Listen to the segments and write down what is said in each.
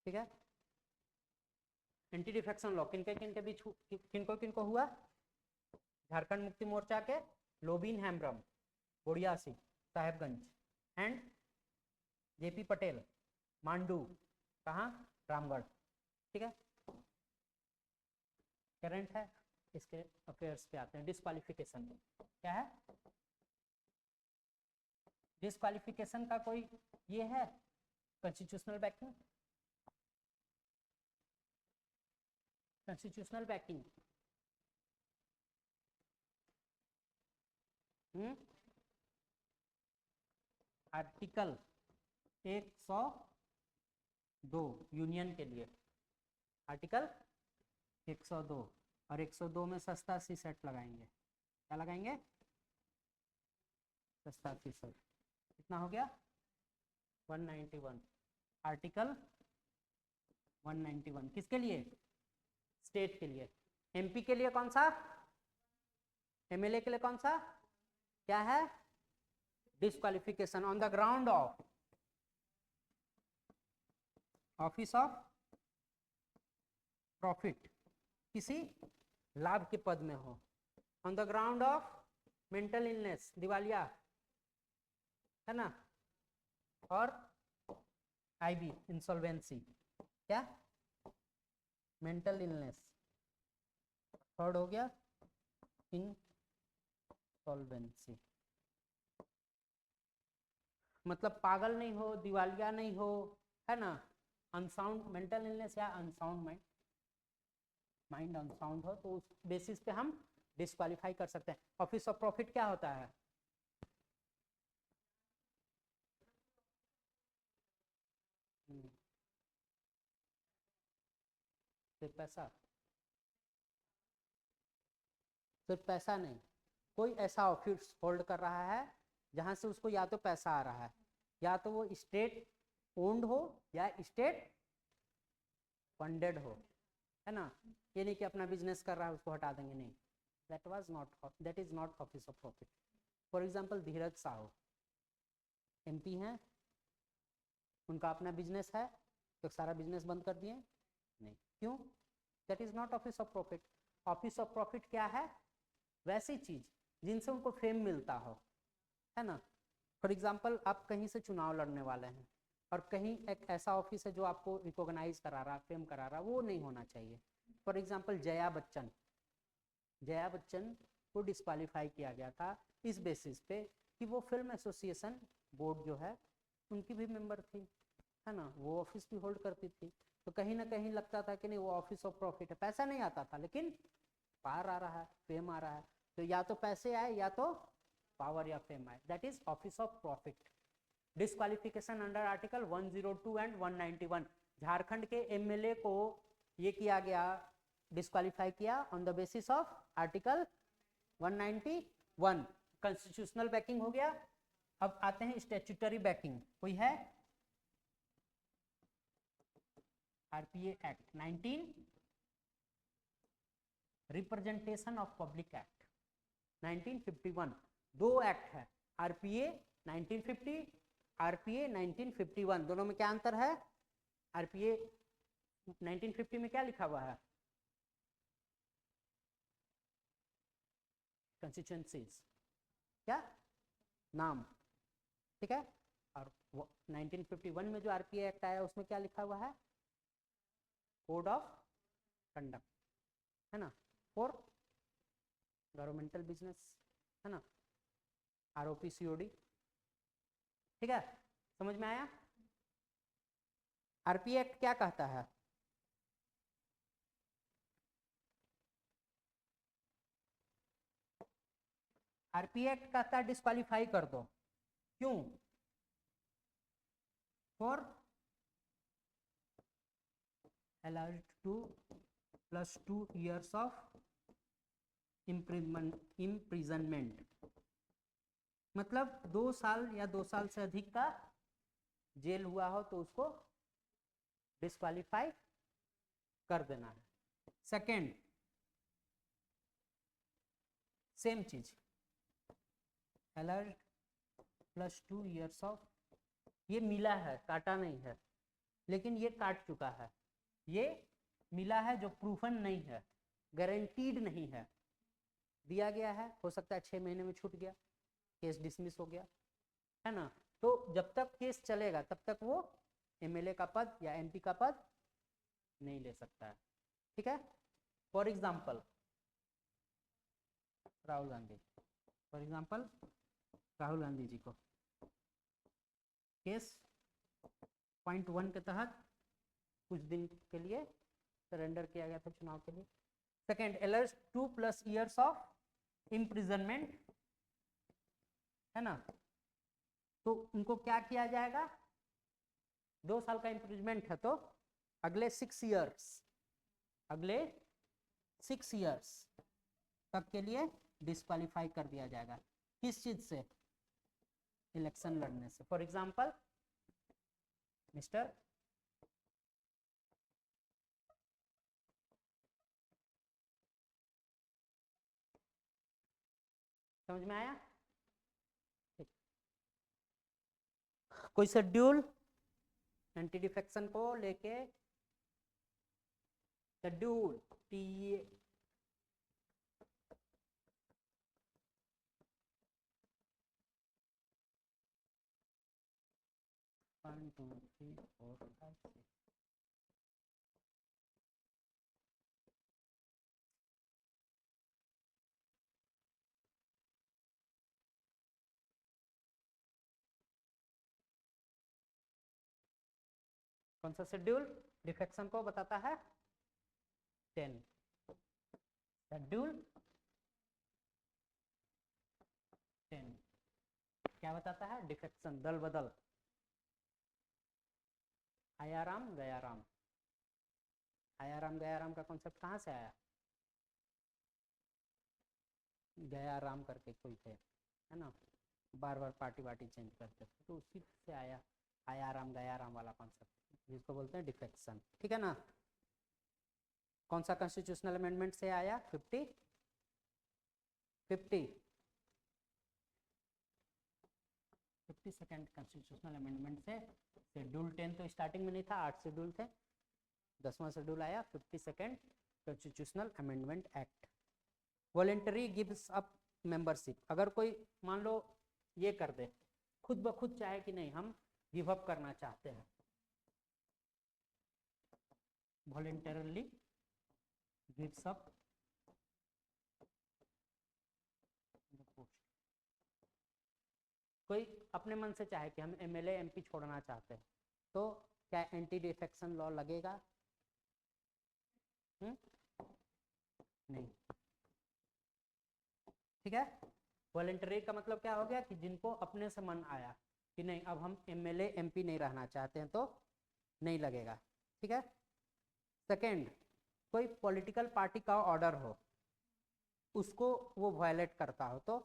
ठीक है। Anti defection law किनके बीच किनको हुआ? झारखंड मुक्ति मोर्चा के लोबिन हेम्ब्रम, बोरियासी, साहेबगंज एंड जेपी पटेल, मांडू, कहाँ? रामगढ़। ठीक है, करंट है। इसके अफेयर्स पे आते हैं। डिस्क्वालिफिकेशन क्या है? डिस्क्वालिफिकेशन का कोई ये है constitutional banking? Constitutional banking article 102 union के लिए, आर्टिकल 102 और 102 में सस्ता सी सेट लगाएंगे। क्या लगाएंगे? सस्ता सी सेट। कितना हो गया? 191। आर्टिकल 191 किसके लिए? स्टेट के लिए। एमपी के लिए कौन सा? एमएलए के लिए कौन सा? क्या है? Disqualification on the ground of office of profit, किसी लाभ के पद में हो, on the ground of mental illness, दिवालिया है ना, और आईबी इंसॉल्वेंसी, क्या? Mental illness. थर्ड हो गया इंसॉल्वेंसी, मतलब पागल नहीं हो, दिवालिया नहीं हो, है ना, अनसाउंड मेंटल इलनेस या अनसाउंड माइंड अनसाउंड हो, तो उस बेसिस पे हम डिस्क्वालीफाई कर सकते हैं। ऑफिस ऑफ प्रॉफिट क्या होता है? सिर्फ पैसा? सिर्फ पैसा नहीं, कोई ऐसा ऑफिस होल्ड कर रहा है जहां से उसको या तो पैसा आ रहा है, या तो वो स्टेट ओन्ड हो या स्टेट फंडेड हो, है ना। ये नहीं कि अपना बिजनेस कर रहा है उसको हटा देंगे, नहीं, that is not office of profit. For example Dheeraj Sahu MP हैं, उनका अपना बिजनेस है, तो सारा बिजनेस बंद कर दिए? नहीं, क्यों? That is not office of profit. Office of profit क्या है? वैसी चीज जिनसे उनको फेम मिलता हो, है ना। फॉर एग्जाम्पल आप कहीं से चुनाव लड़ने वाले हैं और कहीं एक ऐसा ऑफिस है जो आपको रिकॉग्नाइज करा रहा, फेम करा रहा, वो नहीं होना चाहिए। फॉर एग्जाम्पल जया बच्चन को डिस्क्वालीफाई किया गया था इस बेसिस पे कि वो फिल्म एसोसिएशन बोर्ड जो है उनकी भी मेंबर थी, है ना, वो ऑफिस भी होल्ड करती थी। तो कहीं ना कहीं लगता था कि नहीं वो ऑफिस ऑफ प्रॉफिट है, पैसा नहीं आता था लेकिन पावर आ रहा है, फेम आ रहा है, तो या तो पैसे आए या तो पावर या फेम आए, that is office of profit. Disqualification under article 102 and 191, Jharkhand के एमएलए को ये किया गया, डिस्क्वालीफाई किया on the basis of article 191। Constitutional banking हो गया। अब आते हैं स्टैट्यूटरी बैकिंग, कोई है? RPA act 19, representation of public act 1951, दो एक्ट है, आरपीए 1950, आरपीए 1951, दोनों में क्या अंतर है? आरपीए 1950 में क्या लिखा हुआ है? कंस्टिट्यूएंसीज, क्या नाम, ठीक है। और 1951 में जो आरपीए एक्ट आया उसमें क्या लिखा हुआ है? कोड ऑफ कंडक्ट, है ना, फॉर गवर्नमेंटल बिजनेस, है ना, आरओपी सीओडी, ठीक है, समझ में आया? आरपीए एक्ट क्या कहता है? आरपीए एक्ट कहता है डिस्क्वालीफाई कर दो, क्यों? For allowed to +2 years of imprisonment, मतलब 2 साल या 2 साल से अधिक का जेल हुआ हो तो उसको डिस्क्वालीफाई कर देना है। सेकेंड, सेम चीज, allowed +2 years ऑफ, ये मिला है, काटा नहीं है, लेकिन ये काट चुका है, ये मिला है जो प्रूफन नहीं है, गारंटीड नहीं है, दिया गया है, हो सकता है 6 महीने में छूट गया, केस डिसमिस हो गया, है ना। तो जब तक केस चलेगा तब तक वो एमएलए का पद या एमपी का पद नहीं ले सकता है, ठीक है। For example Rahul Gandhi, for example Rahul Gandhi ji को केस पॉइंट 1 के तहत कुछ दिन के लिए सरेंडर किया गया था चुनाव के लिए। सेकेंड, एलर्ज 2+ ईयर्स ऑफ इम्प्रिजनमेंट, है ना। तो उनको क्या किया जाएगा, 2 साल का इम्प्रिजमेंट है तो अगले 6 ईयर्स, अगले 6 ईयर्स तक के लिए डिस्क्वालीफाई कर दिया जाएगा। किस चीज से, इलेक्शन लड़ने से। फॉर एग्जाम्पल मिस्टर समझ में आया, कोई शेड्यूल एंटी डिफेक्शन को लेके, शेड्यूल टी 1 2 3 4 5 6 कौन सा शेड्यूल डिफेक्शन को बताता है, 10 शेड्यूल 10 क्या बताता है, डिफेक्शन, दल बदल, आया राम गया राम। आया राम गया राम का कॉन्सेप्ट कहाँ से आया, गया राम करके कोई थे, है ना, बार बार पार्टी वार्टी चेंज करते थे, तो उसी से आया आया राम गया राम वाला कॉन्सेप्ट, जिसको बोलते हैं डिफेक्शन, ठीक है ना। कौन सा कॉन्स्टिट्यूशनल अमेंडमेंट से आया, 52 52nd कॉन्स्टिट्यूशनल अमेंडमेंट से। शेड्यूल 10 तो स्टार्टिंग में नहीं था, 8 शेड्यूल थे, 10वां शेड्यूल आया, 52nd constitutional amendment act. Voluntary gives up membership, अगर कोई मान लो ये कर दे, खुद ब खुद चाहे कि नहीं हम गिव अप करना चाहते हैं, वॉलेंटरली गिव्स अप कोई अपने मन से चाहे कि हम एमएलए एमपी छोड़ना चाहते हैं, तो क्या एंटी डिफेक्शन लॉ लगेगा, नहीं, ठीक है। वॉलेंटरी का मतलब क्या हो गया कि जिनको अपने से मन आया कि नहीं अब हम एमएलए एमपी नहीं रहना चाहते हैं तो नहीं लगेगा, ठीक है। सेकंड, कोई पॉलिटिकल पार्टी का ऑर्डर हो, उसको वो वायलेट करता हो तो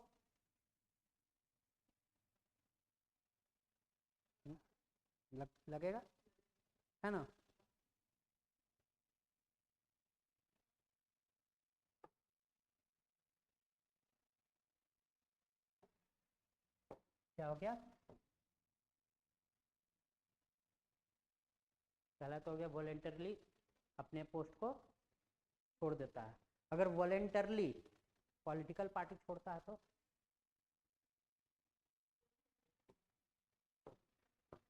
लगेगा, है ना। क्या हो गया, पहला तो हो गया वॉलेंटरली अपने पोस्ट को छोड़ देता है। अगर वॉलेंटरली पॉलिटिकल पार्टी छोड़ता है तो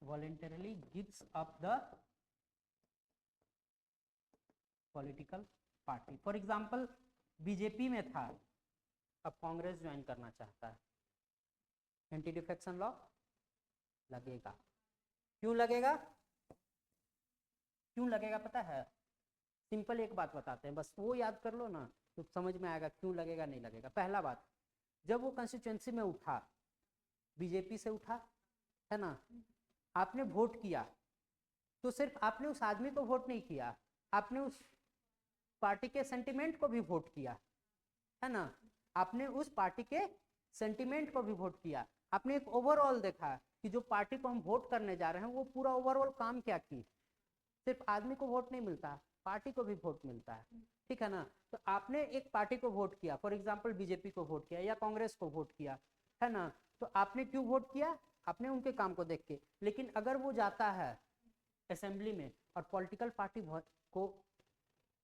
voluntarily gives up the political party. For example BJP में था, अब कांग्रेस ज्वाइन करना चाहता है, एंटी डिफेक्शन लॉ लगेगा। क्यों लगेगा, क्यों लगेगा पता है, सिंपल एक बात बताते हैं, बस वो याद कर लो ना तो समझ में आएगा क्यों लगेगा नहीं लगेगा। पहला बात, जब वो कंस्टिट्यूएंसी में उठा, बीजेपी से उठा, है ना, आपने वोट किया तो सिर्फ आपने उस आदमी को वोट नहीं किया, आपने उस पार्टी के सेंटिमेंट को भी वोट किया, है ना, आपने उस पार्टी के सेंटिमेंट को भी वोट किया, आपने एक ओवरऑल देखा कि जो पार्टी को हम वोट करने जा रहे हैं वो पूरा ओवरऑल काम क्या की। सिर्फ आदमी को वोट नहीं मिलता, पार्टी को भी वोट मिलता है, ठीक है ना। तो आपने एक पार्टी को वोट किया, फॉर एग्जाम्पल बीजेपी को वोट किया या कांग्रेस को वोट किया, है ना, तो आपने क्यों वोट किया, आपने उनके काम को देख के। लेकिन अगर वो जाता है असेंबली में और पॉलिटिकल पार्टी को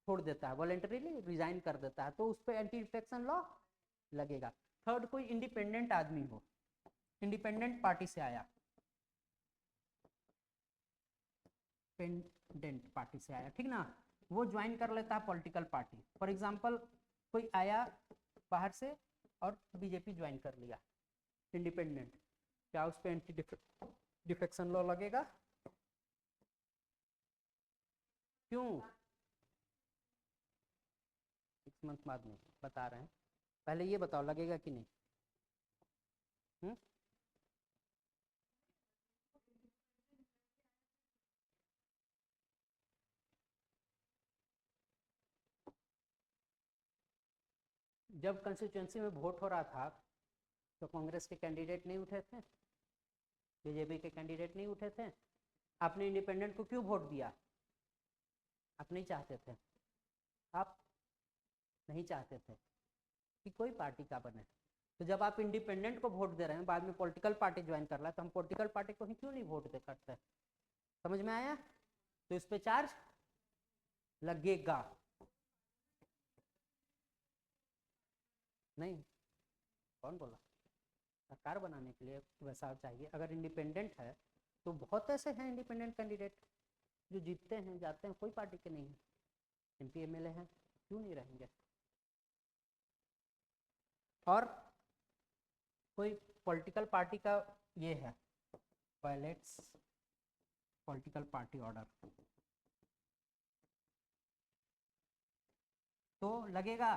छोड़ देता है, वॉलेंटरीली रिजाइन कर देता है, तो उस पर एंटी डिफेक्शन लॉ लगेगा। थर्ड, कोई इंडिपेंडेंट आदमी हो, इंडिपेंडेंट पार्टी से आया, इंडिपेंडेंट पार्टी से आया, ठीक ना, वो ज्वाइन कर लेता है पॉलिटिकल पार्टी। फॉर एग्जांपल कोई आया बाहर से और बीजेपी ज्वाइन कर लिया, इंडिपेंडेंट, क्या उस पर एंटी डिफेक्शन लॉ लगेगा? क्यों? 6 मंथ बाद में बता रहे हैं, पहले ये बताओ लगेगा कि नहीं? जब कंस्टिट्यूंसी में वोट हो रहा था तो कांग्रेस के कैंडिडेट नहीं उठे थे, बीजेपी के कैंडिडेट नहीं उठे थे, आपने इंडिपेंडेंट को क्यों वोट दिया? आप नहीं चाहते थे, आप नहीं चाहते थे कि कोई पार्टी का बने। तो जब आप इंडिपेंडेंट को वोट दे रहे हैं, बाद में पॉलिटिकल पार्टी ज्वाइन कर रहा है, तो हम पॉलिटिकल पार्टी को ही क्यों नहीं वोट दे करते? समझ में आया? तो इस पे चार्ज लगेगा नहीं? कौन बोला? सरकार बनाने के लिए वैसा चाहिए। अगर इंडिपेंडेंट है तो बहुत ऐसे हैं इंडिपेंडेंट कैंडिडेट जो जीतते हैं, जाते हैं, कोई पार्टी के नहीं है, MP MLA हैं, क्यों नहीं रहेंगे? और कोई पॉलिटिकल पार्टी का ये है, वायलेट्स पॉलिटिकल पार्टी ऑर्डर, तो लगेगा।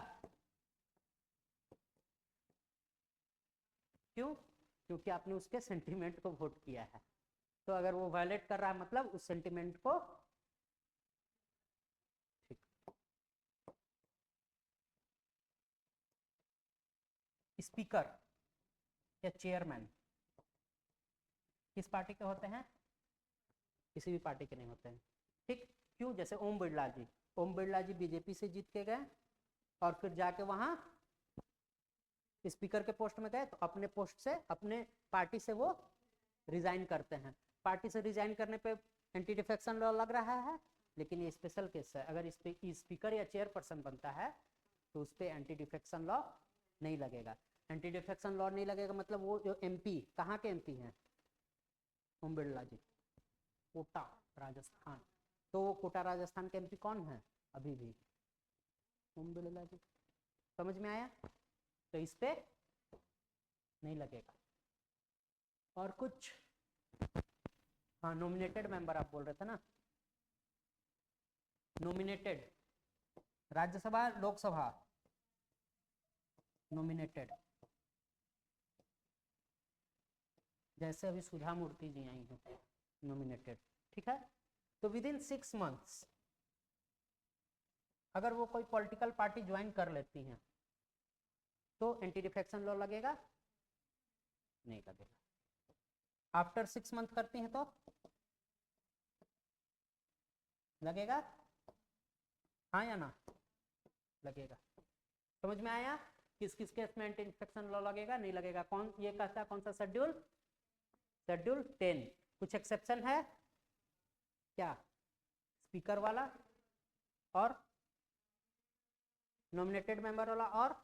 क्यों? क्योंकि आपने उसके सेंटिमेंट को वोट किया है, तो अगर वो वायलेट कर रहा है मतलब उस सेंटिमेंट को, ठीक। स्पीकर या चेयरमैन किस पार्टी के होते हैं? किसी भी पार्टी के नहीं होते हैं, ठीक। क्यों? जैसे ओम बिरला जी, ओम बिरला जी बीजेपी से जीत के गए और फिर जाके वहां स्पीकर के पोस्ट में गए, तो अपने पोस्ट से, अपने पार्टी से वो रिजाइन करते हैं। पार्टी से रिजाइन करने पे एंटी डिफेक्शन लॉ लग रहा है, लेकिन ये स्पेशल केस है। अगर स्पीकर या चेयरपर्सन बनता है तो उस पर एंटी डिफेक्शन लॉ नहीं लगेगा। एंटी डिफेक्शन लॉ नहीं लगेगा मतलब वो जो MP, कहाँ के MP हैं? ओम बिरला जी, कोटा राजस्थान, तो वो कोटा राजस्थान के MP कौन है अभी भी? ओम बिरला जी। समझ में आया? तो इस पे नहीं लगेगा। और कुछ? हाँ, नॉमिनेटेड मेंबर आप बोल रहे थे ना, नॉमिनेटेड, राज्यसभा लोकसभा, नॉमिनेटेड, जैसे अभी सुधा मूर्ति जी आई हैं, नॉमिनेटेड, ठीक है। तो विद इन 6 मंथ्स अगर वो कोई पॉलिटिकल पार्टी ज्वाइन कर लेती हैं तो एंटी डिफेक्शन लॉ लगेगा? नहीं लगेगा। आफ्टर 6 मंथ करती हैं तो लगेगा? हाँ या ना? लगेगा। समझ में आया? किस किस केस में एंटी डिफेक्शन लॉ लगेगा, नहीं लगेगा? कौन ये कहता है? कौन सा शेड्यूल? शेड्यूल 10। कुछ एक्सेप्शन है क्या? स्पीकर वाला और नॉमिनेटेड मेंबर वाला और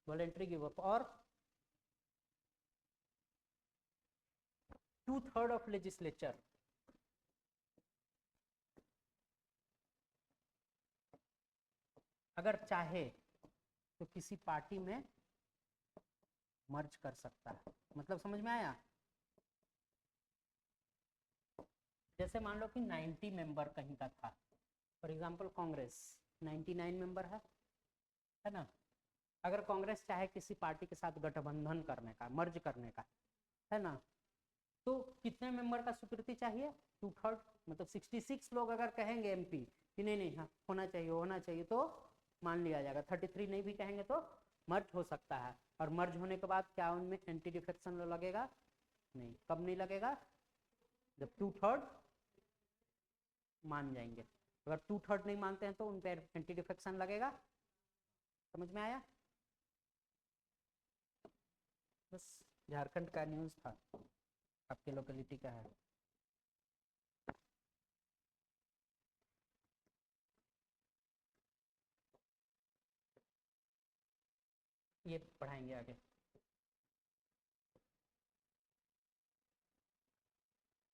वॉलेंटरी गिव अप और 2/3 ऑफ लेजिस्लेचर। अगर चाहे तो किसी पार्टी में मर्ज कर सकता है। मतलब समझ में आया? जैसे मान लो कि 90 मेंबर कहीं का था, फॉर एग्जांपल कांग्रेस 99 मेंबर है ना। अगर कांग्रेस चाहे किसी पार्टी के साथ गठबंधन करने का, मर्ज करने का, है ना, तो कितने मेंबर का स्वीकृति चाहिए? 2/3, मतलब 66 लोग अगर कहेंगे MP कि नहीं नहीं, हाँ होना चाहिए होना चाहिए, तो मान लिया जाएगा। 33 नहीं भी कहेंगे तो मर्ज हो सकता है। और मर्ज होने के बाद क्या उनमें एंटी डिफेक्शन लॉ लगेगा? नहीं। कब नहीं लगेगा? जब 2/3 मान जाएंगे। अगर 2/3 नहीं मानते हैं तो उन पर एंटी डिफेक्शन लगेगा। समझ में आया? बस झारखंड का न्यूज़ था। आपके लोकेलिटी का है। ये पढ़ाएंगे आगे।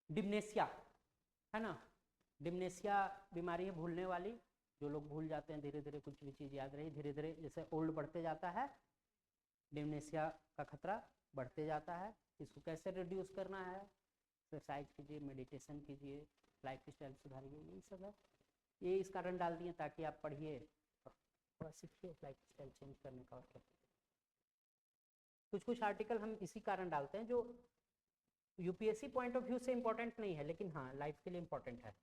डिमनेशिया है ना, डिमनेशिया बीमारी है भूलने वाली, जो लोग भूल जाते हैं धीरे धीरे, कुछ भी चीज़ याद रही धीरे धीरे, जैसे ओल्ड बढ़ते जाता है डिमनेशिया का खतरा बढ़ते जाता है। इसको कैसे रिड्यूस करना है? एक्सरसाइज कीजिए, मेडिटेशन कीजिए, लाइफ स्टाइल सुधारिए, यही सब है। ये इस कारण डाल दिए ताकि आप पढ़िए और थोड़ा सीखिए लाइफ स्टाइल चेंज करने का। और क्या, कुछ कुछ आर्टिकल हम इसी कारण डालते हैं जो यूपीएससी पॉइंट ऑफ व्यू से इंपॉर्टेंट नहीं है, लेकिन हाँ लाइफ के लिए इंपॉर्टेंट है।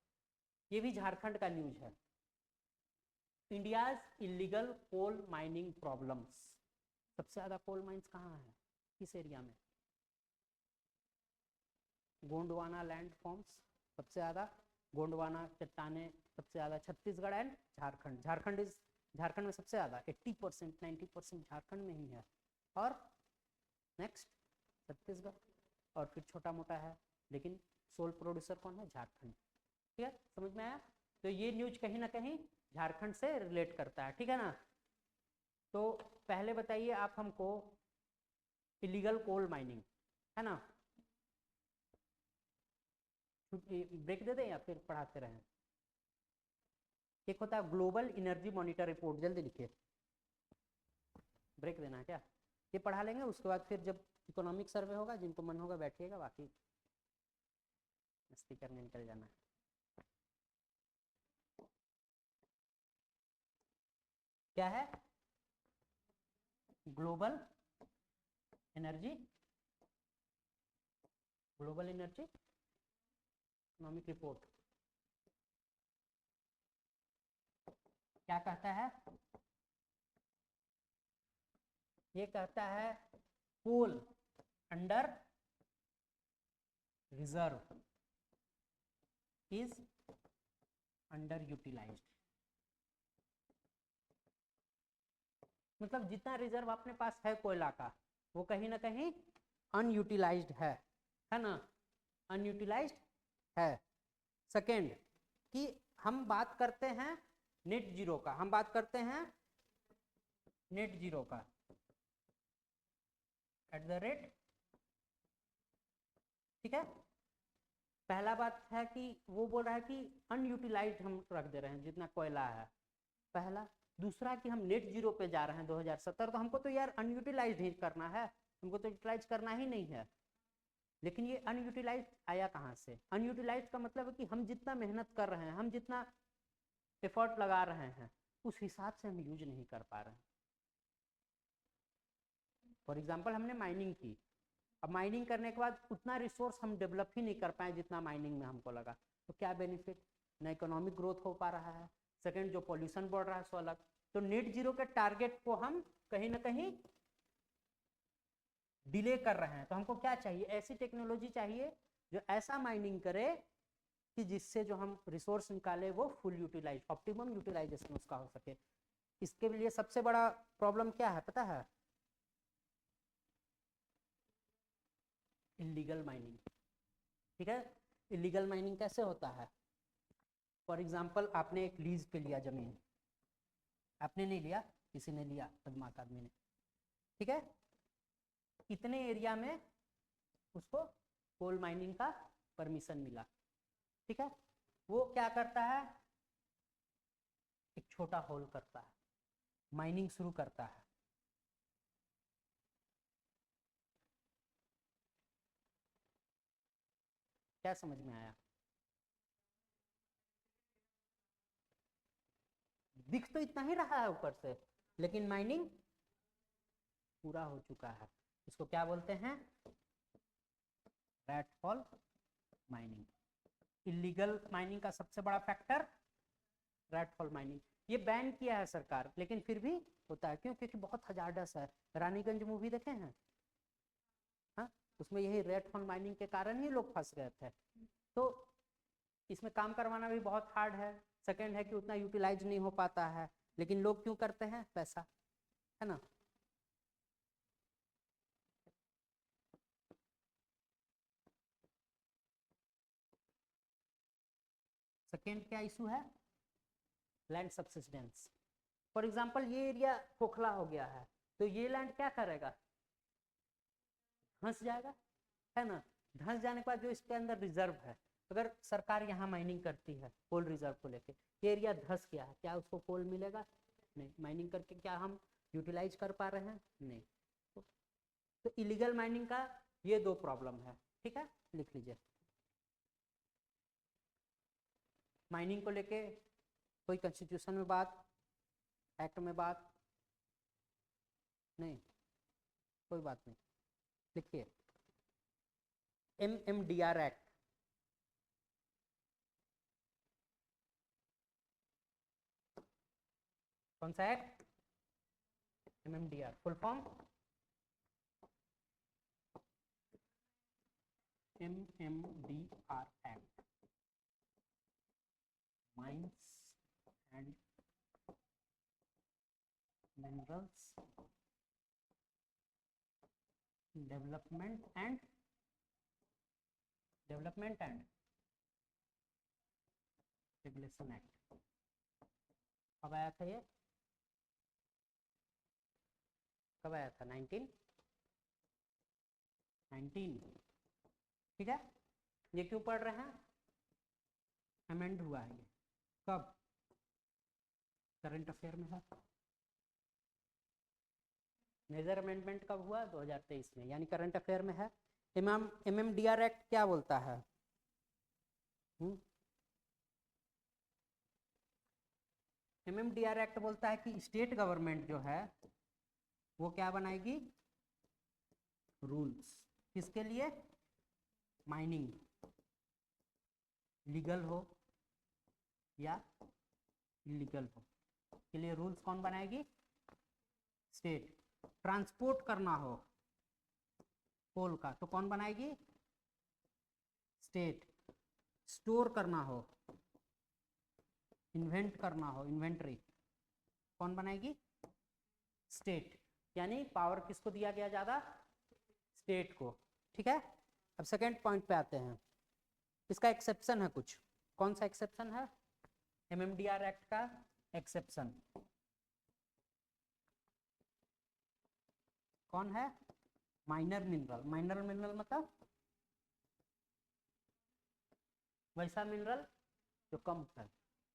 ये भी झारखंड का न्यूज है। India's illegal coal mining problems. सबसे ज्यादा कोल माइंस कहाँ है, किस एरिया में? गोंडवाना लैंड फॉर्म्स सबसे ज्यादा, गोंडवाना चट्टाने सबसे ज्यादा, छत्तीसगढ़ एंड झारखंड। झारखंड में सबसे ज्यादा 80% 90% झारखंड में ही है, और नेक्स्ट छत्तीसगढ़, और फिर छोटा मोटा है, लेकिन सोल प्रोड्यूसर कौन है? झारखंड। ठीक है, समझ में आया? तो ये न्यूज कहीं ना कहीं झारखंड से रिलेट करता है, ठीक है ना। तो पहले बताइए आप हमको, इलीगल कोल माइनिंग है ना, ब्रेक दे दें या फिर पढ़ाते रहें? एक होता है ग्लोबल एनर्जी मॉनिटर रिपोर्ट, जल्दी लिखिए। ब्रेक देना है क्या? ये पढ़ा लेंगे, उसके बाद फिर जब इकोनॉमिक सर्वे होगा, जिनको मन होगा बैठिएगा, बाकी मस्ती करने निकल जाना है। क्या है? ग्लोबल एनर्जी इकोनॉमिक रिपोर्ट क्या कहता है? ये कहता है coal under reserve is underutilised. मतलब जितना रिजर्व अपने पास है कोयला का, वो कहीं ना कहीं अनयूटिलाइज्ड है ना, अनयूटिलाइज्ड है। सेकेंड, कि हम बात करते हैं नेट जीरो का, हम बात करते हैं नेट जीरो का एट द रेट, ठीक है। पहला बात है कि वो बोल रहा है कि अनयूटिलाइज्ड हम रख दे रहे हैं जितना कोयला है, पहला। दूसरा कि हम नेट जीरो पे जा रहे हैं 2070, तो हमको तो यार अनयूटिलाइज्ड ही करना है, हमको तो यूटिलाइज करना ही नहीं है। लेकिन ये अनयूटिलाइज्ड आया कहाँ से? अनयूटिलाइज्ड का मतलब है कि हम जितना मेहनत कर रहे हैं, हम जितना एफर्ट लगा रहे हैं, उस हिसाब से हम यूज नहीं कर पा रहे हैं। फॉर एग्जाम्पल हमने माइनिंग की, अब माइनिंग करने के बाद उतना रिसोर्स हम डेवलप ही नहीं कर पाए जितना माइनिंग में हमको लगा, तो क्या बेनिफिट? ना इकोनॉमिक ग्रोथ हो पा रहा है, सेकंड जो पॉल्यूशन बढ़ रहा है सो अलग। तो नेट जीरो के टारगेट को हम कहीं ना कहीं डिले कर रहे हैं। तो हमको क्या चाहिए? ऐसी टेक्नोलॉजी चाहिए जो ऐसा माइनिंग करे कि जिससे जो हम रिसोर्स निकाले वो फुल यूटिलाइज, ऑप्टिमम यूटिलाइजेशन उसका हो सके। इसके लिए सबसे बड़ा प्रॉब्लम क्या है पता है? इलीगल माइनिंग, ठीक है। इलीगल माइनिंग कैसे होता है? फॉर एग्जाम्पल आपने एक लीज पे लिया जमीन, आपने नहीं लिया, किसी ने लिया, बदमाश आदमी ने, ठीक है। इतने एरिया में उसको कोल माइनिंग का परमिशन मिला, ठीक है। वो क्या करता है? एक छोटा होल करता है, माइनिंग शुरू करता है। क्या समझ में आया? दिख तो इतना ही रहा है ऊपर से, लेकिन माइनिंग पूरा हो चुका है। इसको क्या बोलते हैं? रैटफॉल माइनिंग। इलीगल माइनिंग का सबसे बड़ा फैक्टर रैटफॉल माइनिंग। ये बैन किया है सरकार, लेकिन फिर भी होता है। क्यों? क्योंकि बहुत हजारडस है। रानीगंज मूवी देखे हैं? हाँ, उसमें यही रैटफॉल माइनिंग के कारण ही लोग फंस गए थे। तो इसमें काम करवाना भी बहुत हार्ड है। सेकंड है कि उतना यूटिलाइज नहीं हो पाता है, लेकिन लोग क्यों करते हैं? पैसा, है ना। सेकेंड क्या इशू है, लैंड सब्सिडेंस। फॉर एग्जाम्पल ये एरिया खोखला हो गया है, तो ये लैंड क्या करेगा, धंस जाएगा, है ना। धंस जाने के बाद जो इसके अंदर रिजर्व है, अगर सरकार यहाँ माइनिंग करती है कोल रिजर्व को लेके, ये एरिया धंस गया है, क्या उसको कोल मिलेगा, नहीं। माइनिंग करके क्या हम यूटिलाइज कर पा रहे हैं, नहीं। तो इलीगल माइनिंग का ये दो प्रॉब्लम है, ठीक है, लिख लीजिए। माइनिंग को लेके कोई कॉन्स्टिट्यूशन में बात, एक्ट में बात नहीं, कोई बात नहीं। लिखिए MMDR एक्ट, कौन सा act, MMDR, full form MMDR act, mines and minerals development and regulation act. कब आया था ये, कब आया था, 1919, ठीक है। ये क्यों पढ़ रहे हैं, अमेंड हुआ है ये, कब, करंट अफेयर में है। मेजर अमेंडमेंट कब हुआ, 2023 में, यानी करंट अफेयर में है। MMDR एक्ट क्या बोलता है, MMDR एक्ट बोलता है कि स्टेट गवर्नमेंट जो है वो क्या बनाएगी, रूल्स, किसके लिए, माइनिंग लीगल हो या इलीगल हो के लिए रूल्स कौन बनाएगी, स्टेट। ट्रांसपोर्ट करना हो कोल का तो कौन बनाएगी, स्टेट। स्टोर करना हो, इन्वेंट करना हो, इन्वेंट्री कौन बनाएगी, स्टेट। यानी पावर किसको दिया गया ज्यादा, स्टेट को, ठीक है। अब सेकेंड पॉइंट पे आते हैं, इसका एक्सेप्शन है कुछ, कौन सा एक्सेप्शन है, MMDR एक्ट का एक्सेप्शन कौन है, माइनर मिनरल। माइनर मिनरल मतलब वैसा मिनरल जो कम है,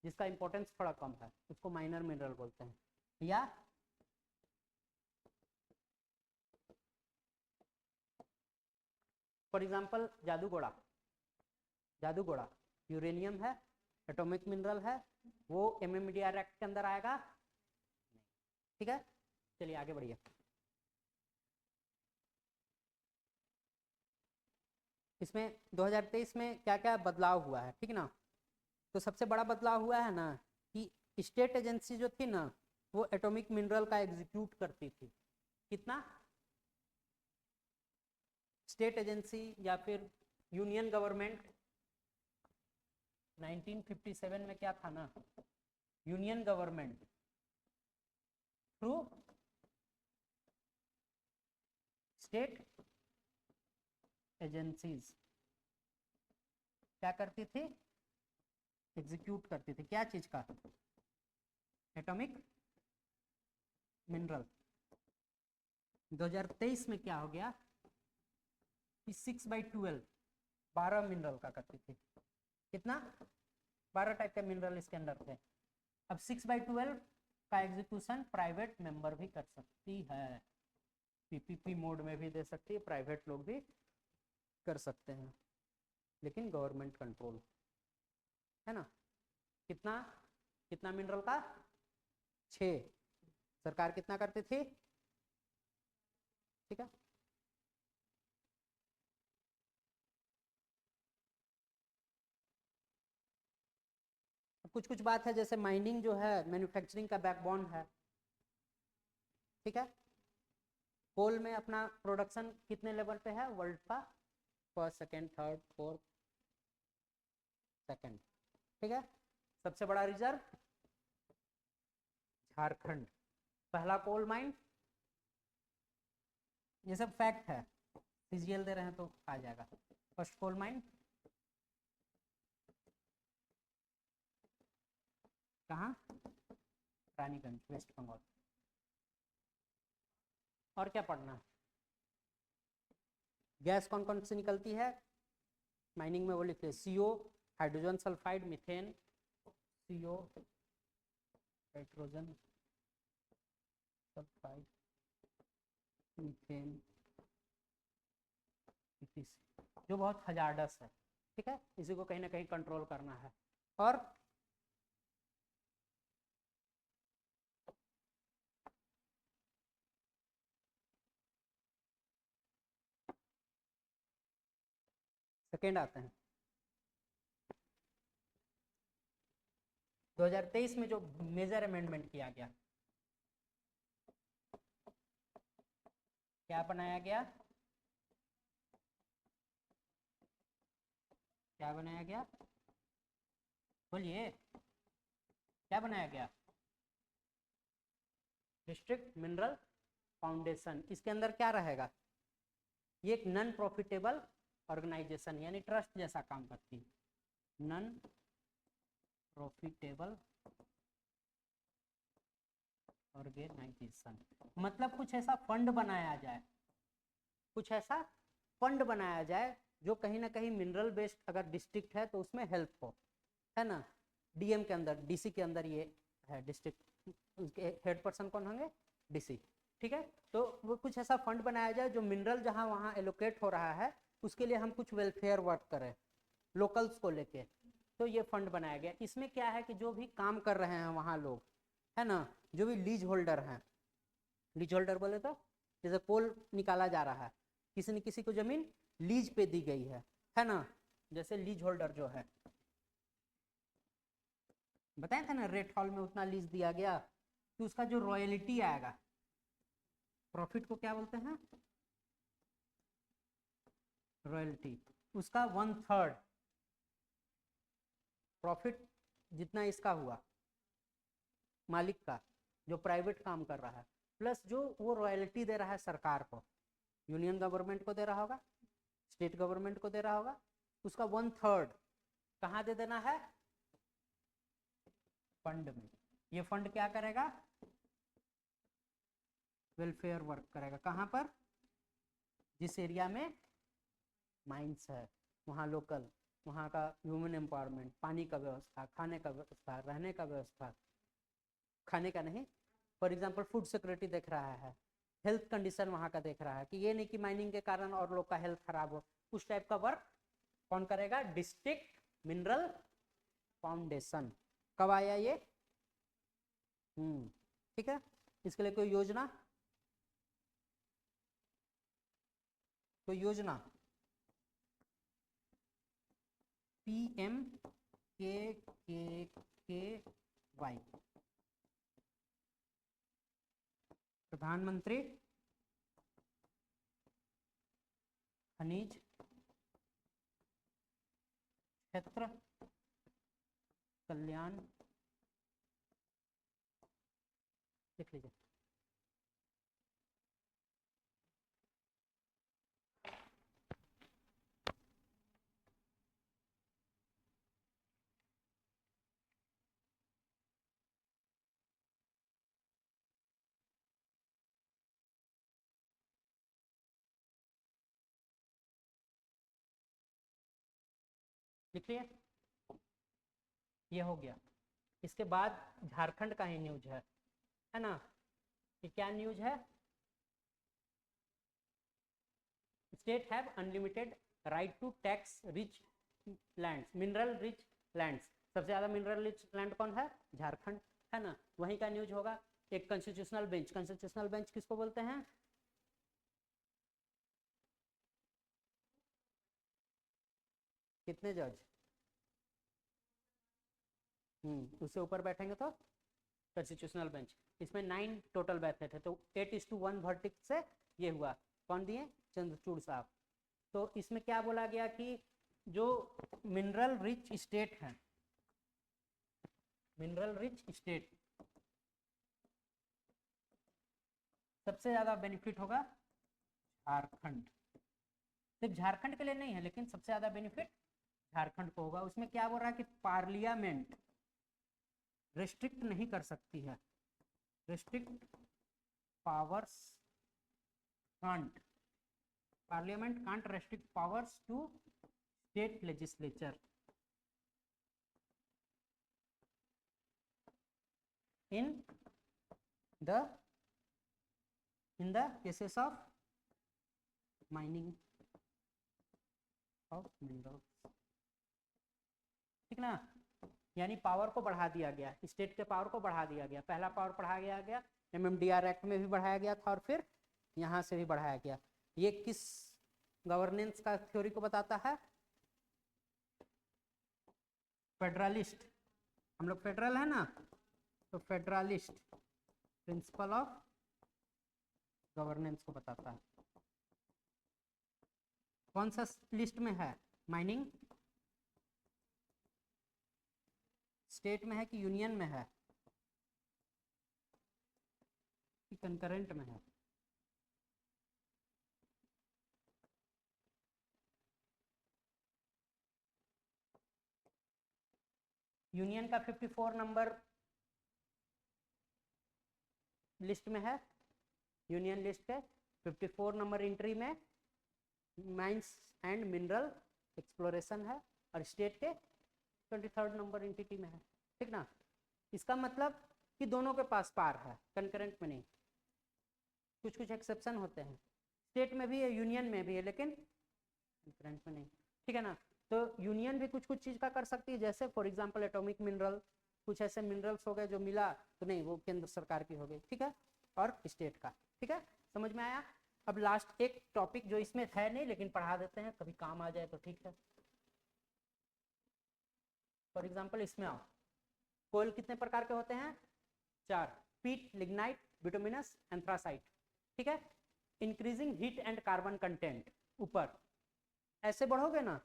जिसका इंपॉर्टेंस थोड़ा कम है, उसको माइनर मिनरल बोलते हैं। या for example Jaduguda, Jaduguda uranium है, एटॉमिक मिनरल है, वो MMDR एक्ट के अंदर आएगा, ठीक है। चलिए आगे बढ़िए। इसमें 2023 में क्या क्या बदलाव हुआ है, ठीक ना। तो सबसे बड़ा बदलाव हुआ है ना कि स्टेट एजेंसी जो थी ना वो एटॉमिक मिनरल का एग्जीक्यूट करती थी। कितना, स्टेट एजेंसी या फिर यूनियन गवर्नमेंट, 1957 में क्या था ना, union government through state agencies क्या करती थी, एग्जीक्यूट करती थी, क्या चीज का, एटॉमिक मिनरल। 2023 में क्या हो गया कि 6/12 12 मिनरल का करती थी। कितना, 12 टाइप के मिनरल इसके अंदर थे। अब 6/12 का एग्जीक्यूशन प्राइवेट मेंबर भी कर सकती है, PPP मोड में भी दे सकती है, प्राइवेट लोग भी कर सकते हैं, लेकिन गवर्नमेंट कंट्रोल, है ना। कितना, कितना मिनरल का, 6। सरकार कितना करती थी, ठीक है। कुछ कुछ बात है, जैसे माइनिंग जो है मैन्युफैक्चरिंग का बैकबोन है, ठीक है। कोल में अपना प्रोडक्शन कितने लेवल पे है वर्ल्ड का, first, second, third, fourth, second, ठीक है। सबसे बड़ा रिजर्व झारखंड, पहला कोल माइन, ये सब फैक्ट है, CGL दे रहे हैं तो आ जाएगा। फर्स्ट कोल माइन कहाँ? रानीगंज, वेस्ट बंगाल। और क्या पढ़ना है? गैस कौन कौन सी निकलती है माइनिंग में, वो लिखते हैं। CO hydrogen sulphide, methane, CO hydrogen sulphide, methane, जो बहुत हजार्डस है, ठीक है, इसी को कहीं ना कहीं कंट्रोल करना है। और सेकेंड आते हैं 2023 में जो मेजर अमेंडमेंट किया गया, क्या बनाया गया? क्या बनाया गया? बोलिए, क्या बनाया गया? District mineral foundation. इसके अंदर क्या रहेगा? ये एक नॉन प्रॉफिटेबल ऑर्गेनाइजेशन यानी ट्रस्ट जैसा काम करती है। नॉन प्रॉफिटेबल ऑर्गेनाइजेशन मतलब कुछ ऐसा फंड बनाया जाए, कुछ ऐसा फंड बनाया जाए जो कहीं ना कहीं मिनरल बेस्ड अगर डिस्ट्रिक्ट है तो उसमें हेल्प हो, है ना। DM के अंदर, DC के अंदर ये है डिस्ट्रिक्ट, उसके हेड पर्सन कौन होंगे? DC, ठीक है। तो वो कुछ ऐसा फंड बनाया जाए जो मिनरल जहाँ वहाँ एलोकेट हो रहा है उसके लिए हम कुछ वेलफेयर वर्क करें लोकल्स को लेके। तो ये फंड बनाया गया। इसमें क्या है कि जो भी काम कर रहे हैं वहाँ लोग, है ना, जो भी लीज होल्डर हैं, लीज होल्डर बोले तो जैसे कोल निकाला जा रहा है, किसी न किसी को जमीन लीज पे दी गई है ना। जैसे लीज होल्डर जो है, बताया था ना, रेट हॉल में उतना लीज दिया गया कि उसका जो रॉयल्टी आएगा, प्रॉफिट को क्या बोलते हैं? रॉयल्टी, उसका 1/3 प्रॉफिट जितना इसका हुआ मालिक का, जो प्राइवेट काम कर रहा है, प्लस जो वो रॉयल्टी दे रहा है सरकार को, यूनियन गवर्नमेंट को दे रहा होगा, स्टेट गवर्नमेंट को दे रहा होगा, उसका 1/3 कहाँ दे देना है? फंड में। ये फंड क्या करेगा? वेलफेयर वर्क करेगा। कहाँ पर? जिस एरिया में माइंस है वहाँ लोकल, वहाँ का ह्यूमन एम्पावरमेंट, पानी का व्यवस्था, खाने का व्यवस्था, रहने का व्यवस्था, खाने का नहीं, फॉर एग्जांपल फूड सिक्योरिटी देख रहा है, हेल्थ कंडीशन वहाँ का देख रहा है कि ये नहीं कि माइनिंग के कारण और लोग का हेल्थ खराब हो, उस टाइप का वर्क कौन करेगा? District mineral foundation. कब आया ये? ठीक है। इसके लिए कोई योजना, कोई योजना? PMKKY, प्रधानमंत्री खनिज क्षेत्र कल्याण, लिख लीजिए। लिख लिया? ये हो गया। इसके बाद झारखंड का ही न्यूज है ना। ये क्या न्यूज है? State have unlimited right to tax rich lands, mineral rich lands. सबसे ज्यादा मिनरल रिच लैंड कौन है? झारखंड, है ना। वहीं का न्यूज होगा। एक कॉन्स्टिट्यूशनल बेंच, कॉन्स्टिट्यूशनल बेंच किसको बोलते हैं? कितने जज? उससे ऊपर बैठेंगे तो कॉन्स्टिट्यूशनल बेंच। इसमें 9 टोटल बैठे थे, तो 8:1 वर्डिक्ट से ये हुआ। कौन दिए? चंद्रचूड़ साहब। तो इसमें क्या बोला गया कि जो मिनरल रिच स्टेट है, मिनरल रिच स्टेट, सबसे ज्यादा बेनिफिट होगा झारखंड। सिर्फ झारखंड के लिए नहीं है, लेकिन सबसे ज्यादा बेनिफिट झारखंड को होगा। उसमें क्या बोल रहा है कि पार्लियामेंट रेस्ट्रिक्ट नहीं कर सकती है, restrict powers can't, parliament can't restrict powers to state legislature in the cases of mining of minerals, ठीक ना। यानी पावर को बढ़ा दिया गया, स्टेट के पावर को बढ़ा दिया गया। पहला पावर बढ़ाया गया MMDR एक्ट में भी बढ़ाया गया था और फिर यहाँ से भी बढ़ाया गया। ये किस गवर्नेंस का थ्योरी को बताता है? फेडरलिस्ट, हम लोग फेडरल है ना, तो फेडरलिस्ट प्रिंसिपल ऑफ गवर्नेंस को बताता है। कौन सा लिस्ट में है? माइनिंग स्टेट में है कि यूनियन में है कि कंकरेंट में है? यूनियन का 54 नंबर लिस्ट में है, यूनियन लिस्ट के 54 नंबर एंट्री में माइंस एंड मिनरल एक्सप्लोरेशन है और स्टेट के 23rd नंबर एंटिटी में है, ठीक ना। इसका मतलब कि दोनों के पास पार है, कंकरेंट में नहीं। कुछ कुछ एक्सेप्शन होते हैं, स्टेट में भी है यूनियन में भी है लेकिन कंकरेंट में नहीं, ठीक है ना। तो यूनियन भी कुछ कुछ चीज का कर सकती है, जैसे फॉर एग्जांपल एटॉमिक मिनरल, कुछ ऐसे मिनरल्स हो गए जो मिला तो नहीं वो केंद्र सरकार की हो गई, ठीक है, और स्टेट का, ठीक है, समझ में आया। अब लास्ट एक टॉपिक जो इसमें है नहीं लेकिन पढ़ा देते हैं, कभी काम आ जाए तो ठीक है। फॉर एग्जांपल इसमें आओ, कोयल कितने प्रकार के होते हैं? 4, पीट, लिग्नाइट, बिटुमिनस, एंथ्रासाइट, ठीक है। Increasing heat and carbon content, ऊपर ऐसे बढ़ोगे ना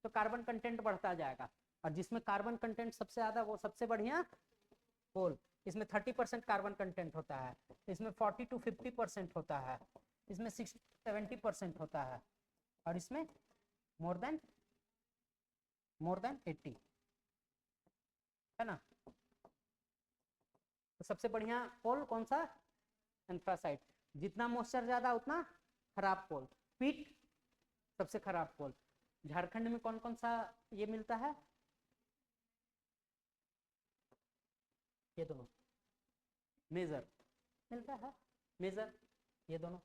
तो कार्बन कंटेंट बढ़ता जाएगा, और जिसमें कार्बन कंटेंट सबसे ज्यादा वो सबसे बढ़िया कोल, इसमें 30% कार्बन कंटेंट होता है, इसमें 40 to 50% होता है, इसमें 60-70% होता है, और इसमें मोर देन 80, है ना। तो सबसे बढ़िया कोल कौन सा? एंथ्रासाइट, जितना मॉइस्चर ज्यादा उतना खराब कोल। पीट सबसे खराब कोल। झारखंड में कौन कौन सा ये मिलता है? ये दोनों मेजर मिलता है, मेजर ये दोनों।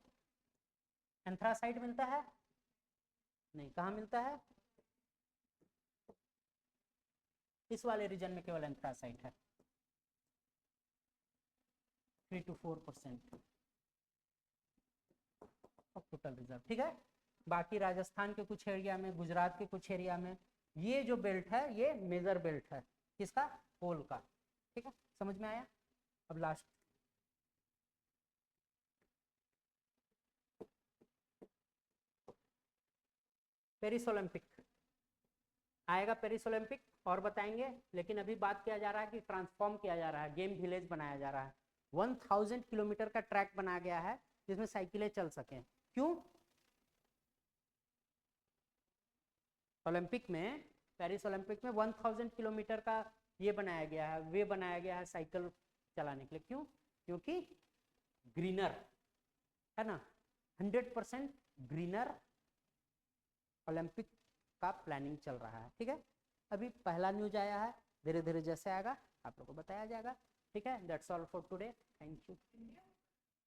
एंथ्रासाइट मिलता है नहीं, कहाँ मिलता है? इस वाले रीजन में केवल एंथ्रासाइट है, 3 to 4% ऑफ टोटल रिजर्व, ठीक है। बाकी राजस्थान के कुछ एरिया में, गुजरात के कुछ एरिया में ये जो बेल्ट है ये मेजर बेल्ट है, किसका? कोल का, ठीक है, समझ में आया। अब लास्ट पेरिस ओलंपिक आएगा, पेरिस ओलंपिक और बताएंगे, लेकिन अभी बात किया जा रहा है कि ट्रांसफॉर्म किया जा रहा है, गेम विलेज बनाया जा रहा है। 1000 किलोमीटर का ट्रैक बनाया गया है जिसमें साइकिलें चल सकें। क्यों? ओलंपिक में, पेरिस ओलंपिक में 1000 किलोमीटर का ये बनाया गया है, वे बनाया गया है साइकिल चलाने के लिए। क्यों? क्योंकि ग्रीनर है ना, 100% ग्रीनर ओलंपिक का प्लानिंग चल रहा है, ठीक है। अभी पहला न्यूज आया है, धीरे धीरे जैसे आएगा आप लोगों को बताया जाएगा, ठीक है। That's all for today, thank you.